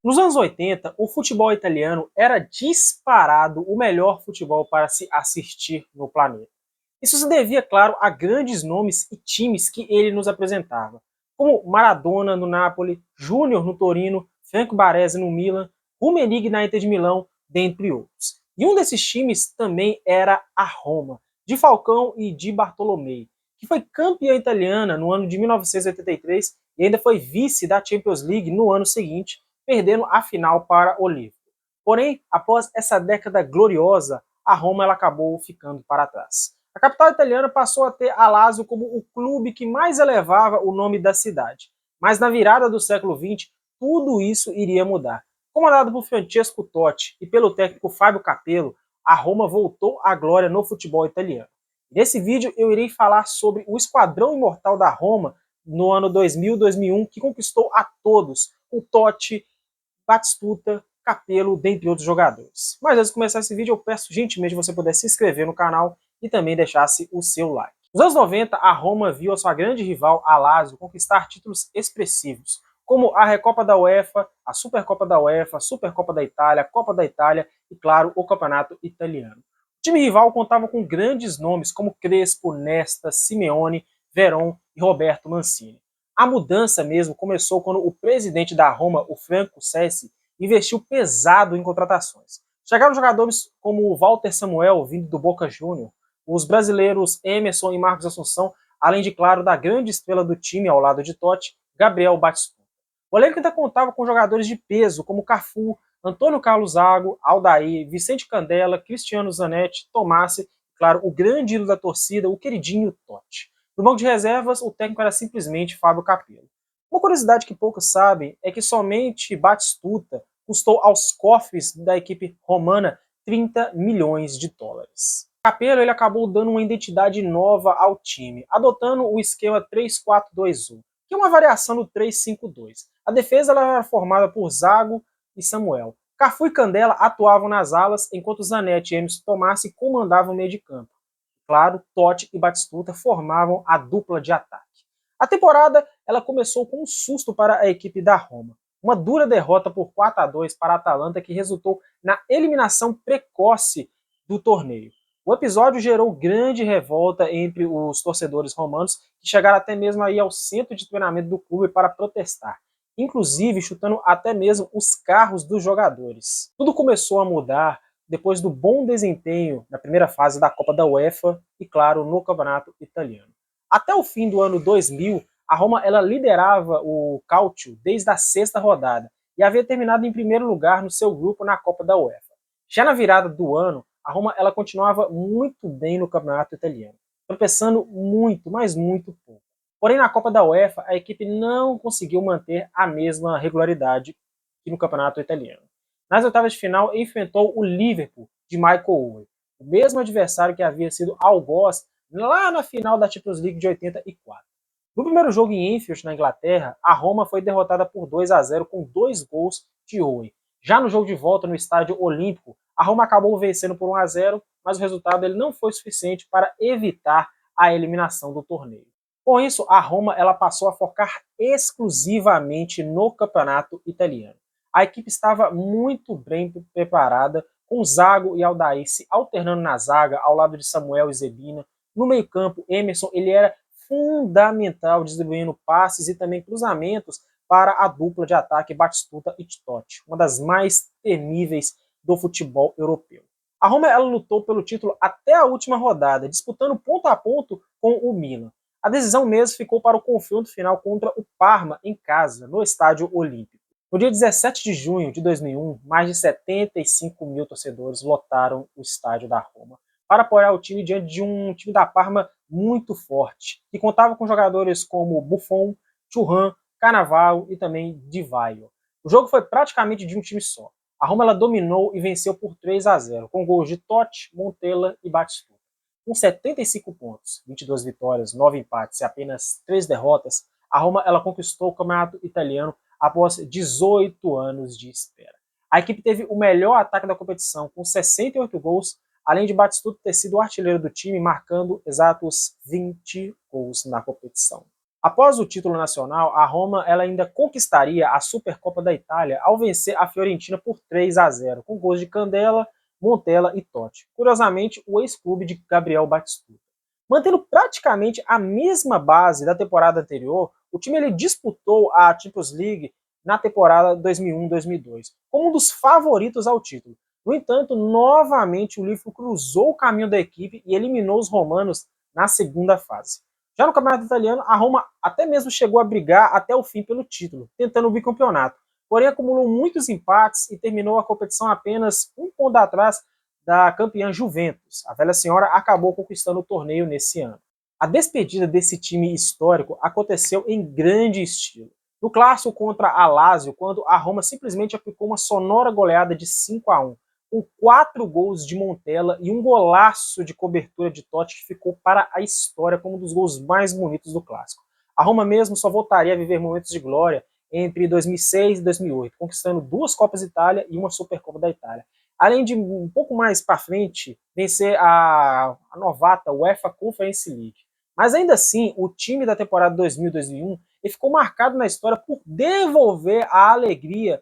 Nos anos 80, o futebol italiano era disparado o melhor futebol para se assistir no planeta. Isso se devia, claro, a grandes nomes e times que ele nos apresentava, como Maradona no Napoli, Júnior no Torino, Franco Baresi no Milan, Rummenigge na Inter de Milão, dentre outros. E um desses times também era a Roma, de Falcão e de Bartolomei, que foi campeã italiana no ano de 1983 e ainda foi vice da Champions League no ano seguinte, perdendo a final para o Liverpool. Porém, após essa década gloriosa, a Roma ela acabou ficando para trás. A capital italiana passou a ter a Lazio como o clube que mais elevava o nome da cidade. Mas na virada do século XX, tudo isso iria mudar. Comandado por Francesco Totti e pelo técnico Fábio Capello, a Roma voltou à glória no futebol italiano. Nesse vídeo eu irei falar sobre o esquadrão imortal da Roma no ano 2000-2001, que conquistou a todos, o Totti, Batistuta, Capello, dentre outros jogadores. Mas antes de começar esse vídeo, eu peço gentilmente que você pudesse se inscrever no canal e também deixasse o seu like. Nos anos 90, a Roma viu a sua grande rival, a Lazio, conquistar títulos expressivos, como a Recopa da UEFA, a Supercopa da UEFA, a Supercopa da Itália, a Copa da Itália e, claro, o Campeonato Italiano. O time rival contava com grandes nomes como Crespo, Nesta, Simeone, Veron e Roberto Mancini. A mudança mesmo começou quando o presidente da Roma, o Franco Sessi, investiu pesado em contratações. Chegaram jogadores como o Walter Samuel, vindo do Boca Júnior, os brasileiros Emerson e Marcos Assunção, além de, claro, da grande estrela do time ao lado de Totti, Gabriel Batistuta. O elenco ainda contava com jogadores de peso, como Cafu, Antônio Carlos Zago, Aldair, Vicente Candela, Cristiano Zanetti, Tomassi, claro, o grande ídolo da torcida, o queridinho Totti. No banco de reservas, o técnico era simplesmente Fábio Capello. Uma curiosidade que poucos sabem é que somente Batistuta custou aos cofres da equipe romana 30 milhões de dólares. Capello ele acabou dando uma identidade nova ao time, adotando o esquema 3-4-2-1, que é uma variação do 3-5-2. A defesa ela era formada por Zago e Samuel. Cafu e Candela atuavam nas alas, enquanto Zanetti e Emerson Tomassi comandavam o meio de campo. Claro, Totti e Batistuta formavam a dupla de ataque. A temporada ela começou com um susto para a equipe da Roma. Uma dura derrota por 4-2 para a Atalanta que resultou na eliminação precoce do torneio. O episódio gerou grande revolta entre os torcedores romanos, que chegaram até mesmo aí ao centro de treinamento do clube para protestar, inclusive chutando até mesmo os carros dos jogadores. Tudo começou a mudar depois do bom desempenho na primeira fase da Copa da UEFA e, claro, no Campeonato Italiano. Até o fim do ano 2000, a Roma ela liderava o Calcio desde a sexta rodada e havia terminado em primeiro lugar no seu grupo na Copa da UEFA. Já na virada do ano, a Roma ela continuava muito bem no Campeonato Italiano, tropeçando muito, mas muito pouco. Porém, na Copa da UEFA, a equipe não conseguiu manter a mesma regularidade que no Campeonato Italiano. Nas oitavas de final, enfrentou o Liverpool de Michael Owen, o mesmo adversário que havia sido algoz lá na final da Champions League de 84. No primeiro jogo em Enfield, na Inglaterra, a Roma foi derrotada por 2-0 com 2 gols de Owen. Já no jogo de volta no Estádio Olímpico, a Roma acabou vencendo por 1-0, mas o resultado ele não foi suficiente para evitar a eliminação do torneio. Com isso, a Roma ela passou a focar exclusivamente no campeonato italiano. A equipe estava muito bem preparada, com Zago e Aldair se alternando na zaga, ao lado de Samuel e Zebina. No meio-campo, Emerson ele era fundamental, distribuindo passes e também cruzamentos para a dupla de ataque Batistuta e Totti, uma das mais temíveis do futebol europeu. A Roma ela lutou pelo título até a última rodada, disputando ponto a ponto com o Milan. A decisão mesmo ficou para o confronto final contra o Parma em casa, no Estádio Olímpico. No dia 17 de junho de 2001, mais de 75 mil torcedores lotaram o estádio da Roma para apoiar o time diante de um time da Parma muito forte, que contava com jogadores como Buffon, Thuram, Cannavaro e também Di Vaio. O jogo foi praticamente de um time só. A Roma ela dominou e venceu por 3-0, com gols de Totti, Montella e Batistuta. Com 75 pontos, 22 vitórias, 9 empates e apenas 3 derrotas, a Roma ela conquistou o campeonato italiano após 18 anos de espera. A equipe teve o melhor ataque da competição, com 68 gols, além de Batistuta ter sido o artilheiro do time, marcando exatos 20 gols na competição. Após o título nacional, a Roma ela ainda conquistaria a Supercopa da Itália ao vencer a Fiorentina por 3-0, com gols de Candela, Montella e Totti. Curiosamente, o ex-clube de Gabriel Batistuta. Mantendo praticamente a mesma base da temporada anterior, o time ele disputou a Champions League na temporada 2001-2002, como um dos favoritos ao título. No entanto, novamente o Liverpool cruzou o caminho da equipe e eliminou os romanos na segunda fase. Já no Campeonato Italiano, a Roma até mesmo chegou a brigar até o fim pelo título, tentando o bicampeonato. Porém, acumulou muitos empates e terminou a competição apenas um ponto atrás da campeã Juventus. A velha senhora acabou conquistando o torneio nesse ano. A despedida desse time histórico aconteceu em grande estilo. No clássico contra a Lazio, quando a Roma simplesmente aplicou uma sonora goleada de 5-1, com 4 gols de Montella e um golaço de cobertura de Totti que ficou para a história como um dos gols mais bonitos do clássico. A Roma mesmo só voltaria a viver momentos de glória entre 2006 e 2008, conquistando 2 Copas Itália e uma Supercopa da Itália. Além de, um pouco mais para frente, vencer a novata UEFA Conference League. Mas ainda assim, o time da temporada 2000-2001 ficou marcado na história por devolver a alegria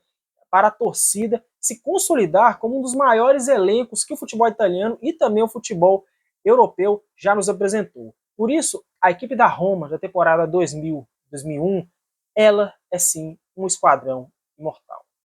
para a torcida se consolidar como um dos maiores elencos que o futebol italiano e também o futebol europeu já nos apresentou. Por isso, a equipe da Roma da temporada 2000-2001, ela é sim um esquadrão imortal.